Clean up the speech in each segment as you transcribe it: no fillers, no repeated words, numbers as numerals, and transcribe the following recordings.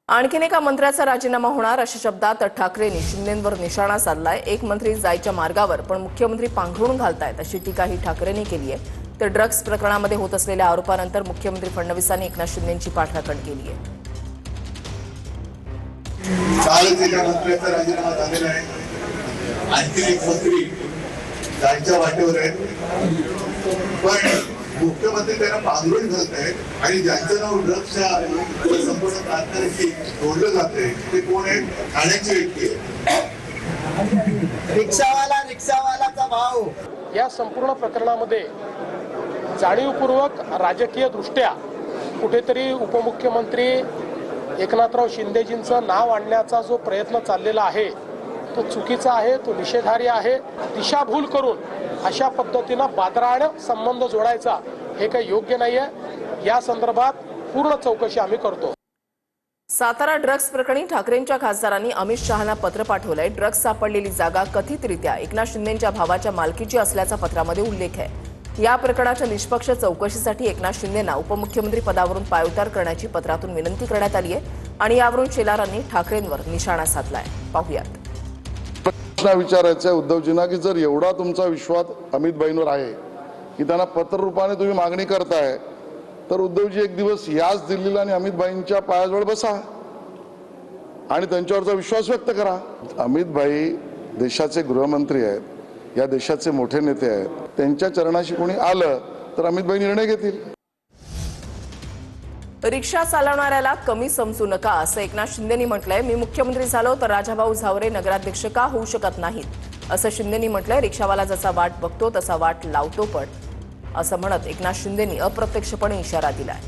आणखीन एका मंत्र्याचा राजीनामा होणार अशा शब्दात ठाकरेंनी शिंदेंवर निशाणा साधलाय। एक मंत्री जायच्या मार्गावर पण मुख्यमंत्री पांघरून घालतायत अशी टीकाही ठाकरेंनी केली आहे। तर ड्रग्स प्रकरणामध्ये होत असलेल्या आरोपानंतर मुख्यमंत्री फडणवीसांनी एकनाथ शिंदेंची पाठराखण केली आहे। कालच एका मंत्र्याचा राजीनामा झालेला आहे। आणखी एक मंत्री जायच्या वाटेवर आहेत, पण मुख्यमंत्री त्यांना पांघरून घालत आहेत आणि ज्यांचं नाव ड्रग्सच्या संपूर्ण कारखान्याशी जोडलं जाते ते कोण आहे? ठाण्याची व्यक्ती आहे। रिक्षावालाचा भाव या संपूर्ण प्रकरणामध्ये जाणीवपूर्वक राजकीय दृष्ट्या कुठेतरी उपमुख्यमंत्री एकनाथराव शिंदेजींचं नाव आणण्याचा जो प्रयत्न चाललेला आहे तो चुकीचा आहे, तो निषेधार्ह आहे। दिशाभूल करून अशा पद्धतीने बादराण संबंध जोडायचा हे काही योग्य नाहीये। या संदर्भात पूर्ण चौकशी आम्ही करतो। सातारा ड्रग्स प्रकरणी ठाकरेंच्या खासदारांनी अमित शहांना पत्र पाठवलंय। ड्रग्स सापडलेली जागा कथितरित्या एकनाथ शिंदेंच्या भावाच्या मालकीची असल्याचा पत्रामध्ये उल्लेख आहे। या प्रकरणाच्या निष्पक्ष चौकशीसाठी एकनाथ शिंदेंना उपमुख्यमंत्री पदावरून पायउतार करण्याची पत्रातून विनंती करण्यात आली आहे आणि यावरून शेलारांनी ठाकरेंवर निशाणा साधलाय। पाहूयात। प्रश्न विचारायचा आहे उद्धवजींना की जर एवढा तुमचा विश्वास अमित भाईंवर आहे की त्यांना पत्र रूपाने तुम्ही मागणी करताय, तर उद्धवजी एक दिवस याच दिल्लीला आणि अमित भाईंच्या पायाजवळ बसा आणि त्यांच्यावरचा विश्वास व्यक्त करा। अमित भाई देशाचे गृहमंत्री आहेत, या देशाचे मोठे नेते आहेत, त्यांच्या चरणाशी कोणी आलं तर अमित भाई निर्णय घेतील। रिक्षा चालवणाऱ्याला कमी समजू नका असं एकनाथ शिंदेंनी म्हटलंय। मी मुख्यमंत्री झालो तर राजाभाऊ झावरे नगराध्यक्ष का होऊ शकत नाहीत असं शिंदेंनी म्हटलंय। रिक्षावाला जसा वाट बघतो तसा वाट लावतो पण असं म्हणत एकनाथ शिंदेंनी अप्रत्यक्षपणे इशारा दिलाय।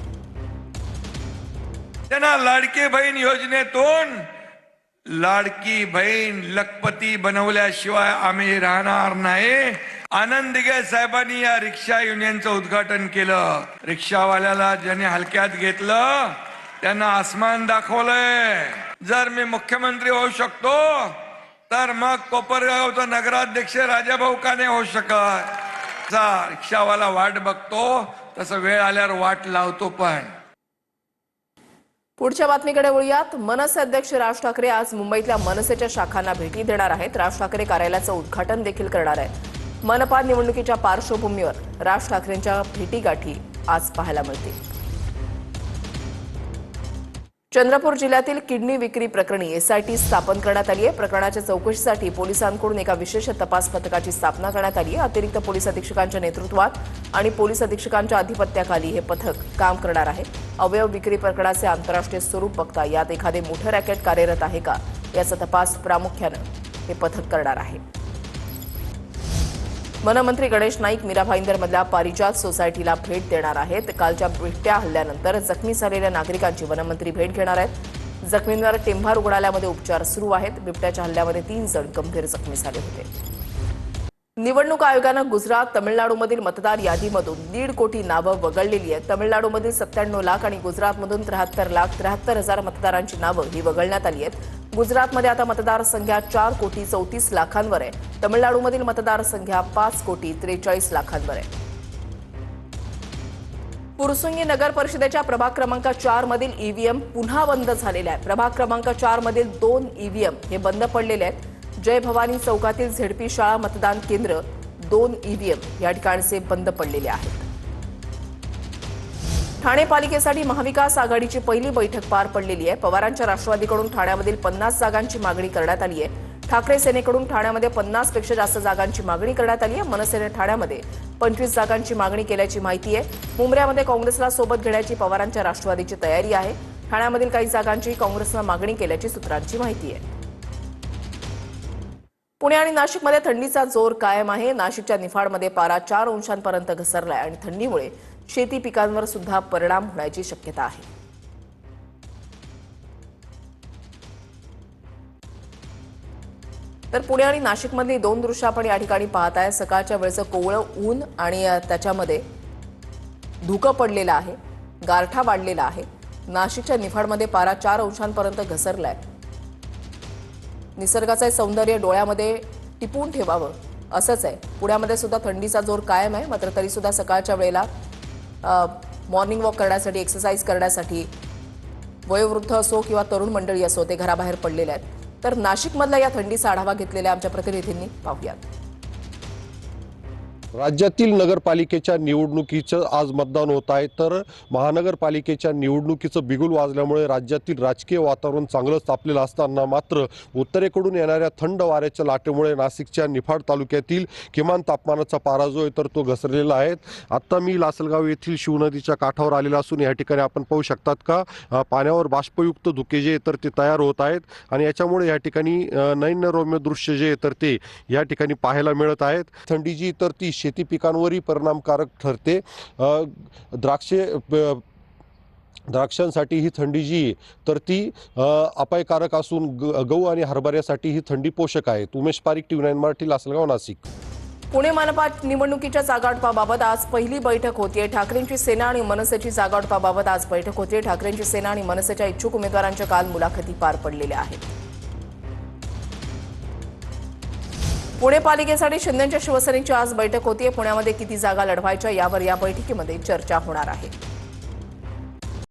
त्यांना लाडकी बहीण योजनेतून लाडकी बहीण लखपती बनवल्याशिवाय आम्ही राहणार नाही। आनंद दिघे साहेबांनी या रिक्षा युनियनचं उद्घाटन केलं। रिक्षावाल्याला ज्याने हलक्यात घेतलं त्यांना आसमान दाखवलंय। जर मी मुख्यमंत्री होऊ शकतो तर मग कोपरगावचा नगराध्यक्ष राजाभाऊ का नाही होऊ शकत? रिक्षावाला वाट बघतो तसं वेळ आल्यावर वाट लावतो पण। पुढच्या बातमीकडे वळूयात। मनसे अध्यक्ष राज ठाकरे आज मुंबईतल्या मनसेच्या शाखांना भेटी देणार आहेत। राज ठाकरे कार्यालयाचं उद्घाटन देखील करणार आहेत। मनपा निवडणुकीच्या पार्श्वभूमीवर राज ठाकरेंच्या भेटीगाठी आज पाहायला मिळतील। चंद्रपूर जिल्ह्यातील किडनी विक्री प्रकरणी एसआयटी स्थापन करण्यात आली आहे। प्रकरणाच्या चौकशीसाठी पोलिसांकडून एका विशेष तपास पथकाची स्थापना करण्यात आली आहे। अतिरिक्त पोलीस अधीक्षकांच्या नेतृत्वात आणि पोलीस अधीक्षकांच्या अधिपत्याखाली हे पथक काम करणार आहे। अवयव विक्री प्रकरणाचे आंतरराष्ट्रीय स्वरूप बघता यात एखादे मोठे रॅकेट कार्यरत आहे का याचा तपास प्रामुख्याने हे पथक करणार आहे। वनमंत्री गणेश नाईक मीरा भाईंदरमधल्या पारिजात सोसायटीला भेट देणार आहेत। कालच्या बिबट्या हल्ल्यानंतर जखमी झालेल्या नागरिकांची वनमंत्री भेट घेणार आहेत। जखमींवर टेंभा रुग्णालयामध्ये उपचार सुरू आहेत। बिबट्याच्या हल्ल्यामध्ये 3 जण गंभीर जखमी झाले होते। निवडणूक आयोगानं गुजरात तमिळनाडूमधील मतदार यादीमधून 1.5 कोटी नावं वगळलेली आहेत। तमिळनाडूमधील 97 लाख आणि गुजरातमधून 73,73,000 मतदारांची नावं ही वगळण्यात आली आहेत। गुजरातमध्ये आता मतदारसंख्या 4,34,00,000 लाखांवर आहे। तमिळनाडूमधील मतदारसंख्या 5,43,00,000 आहे। पुरसुंगी नगर परिषदेच्या प्रभाग क्रमांक 4 मधील ईव्हीएम पुन्हा बंद झालेले आहे। प्रभाग क्रमांक 4 मधील 2 ईव्हीएम हे बंद पडलेले आहेत। जय भवानी चौकातील झेडपी शाळा मतदान केंद्र 2 ईव्हीएम या ठिकाणचे बंद पडलेले आहेत। ठाणे पालिकेसाठी महाविकास आघाडीची पहिली बैठक पार पडलेली आहे। पवारांच्या राष्ट्रवादीकडून ठाण्यामधील 50 जागांची मागणी करण्यात आली आहे। ठाकरे सेनेकडून ठाण्यामध्ये 50 पेक्षा जास्त जागांची मागणी करण्यात आली आहे। मनसेने ठाण्यामध्ये 25 जागांची मागणी केल्याची माहिती आहे। मुंब्र्यामध्ये काँग्रेसला सोबत घेण्याची पवारांच्या राष्ट्रवादीची तयारी आहे। ठाण्यामधील काही जागांची काँग्रेसनं मागणी केल्याची सूत्रांची माहिती आहे। पुणे आणि नाशिकमध्ये थंडीचा जोर कायम आहे। नाशिकच्या निफाडमध्ये पारा 4 अंशांपर्यंत घसरलाय आणि थंडीमुळे शेती पिकांवर सुद्धा परिणाम होण्याची शक्यता आहे। तर पुणे आणि नाशिकमधली 2 दृश्य आपण या ठिकाणी पाहत आहे। सकाळच्या वेळेचं कोवळं ऊन आणि त्याच्यामध्ये धुकं पडलेलं आहे, गारठा वाढलेला आहे। नाशिकच्या निफाडमध्ये पारा 4 अंशांपर्यंत घसरलाय। निसर्गाचे सौंदर्य डोळ्यामध्ये टिपून ठेवावं असंच आहे। पुण्यामध्ये सुद्धा थंडीचा जोर कायम आहे, मात्र तरी सुद्धा सकाळच्या वेळेला मॉर्निंग वॉक करण्यासाठी, एक्सरसाइज करण्यासाठी वयोवृद्ध असो किंवा तरुण मंडळी असो, ते घराबाहेर पडलेले आहेत. तर नाशिकमधला या थंडीचा आढावा घेतलेल्या आमच्या प्रतिनिधींनी पाहूयात. राज्यातील नगरपालिकेच्या निवडणुकीचं आज मतदान होत आहे. तर महानगरपालिकेच्या निवडणुकीचं बिगुल वाजल्यामुळे राज्यातील राजकीय वातावरण चांगलंच तापलेलं असताना मात्र उत्तरेकडून येणाऱ्या थंड वाऱ्याच्या लाटेमुळे नाशिकच्या निफाड तालुक्यातील किमान तापमानाचा पारा जो आहे तर तो घसरलेला आहे. आत्ता मी लासलगाव येथील शिवनदीच्या काठावर आलेला असून या ठिकाणी आपण पाहू शकतात का पाण्यावर बाष्पयुक्त धुके जे तर ते तयार होत आहेत आणि याच्यामुळे या ठिकाणी नैनरम्य दृश्य जे तर ते या ठिकाणी पाहायला मिळत आहेत. थंडी जी तर ती शेती पिकांवरही परिणामकारक ठरते. द्राक्षांसाठी ही थंडी जी तर ती अपायकारक असून गहू आणि हरभऱ्यासाठी ही थंडी पोषक आहे. उमेश पारिक, TV9 मराठी, लासलगाव, नाशिक. पुणे मनपा निवडणुकीच्या जागावाटपाबाबत आज पहिली बैठक होतीये. ठाकरेंची सेना आणि मनसेची जागावाटपाबाबत आज बैठक होतीये. ठाकरेंची सेना आणि मनसेच्या इच्छुक उमेदवारांच्या काल मुलाखती पार पडलेल्या आहेत. पुणे पालिकेसाठी शिंदेच्या शिवसेनेची आज बैठक होतीये. पुण्यामध्ये किती जागा लढवायच्या यावर या बैठकीमध्ये चर्चा होणार आहे.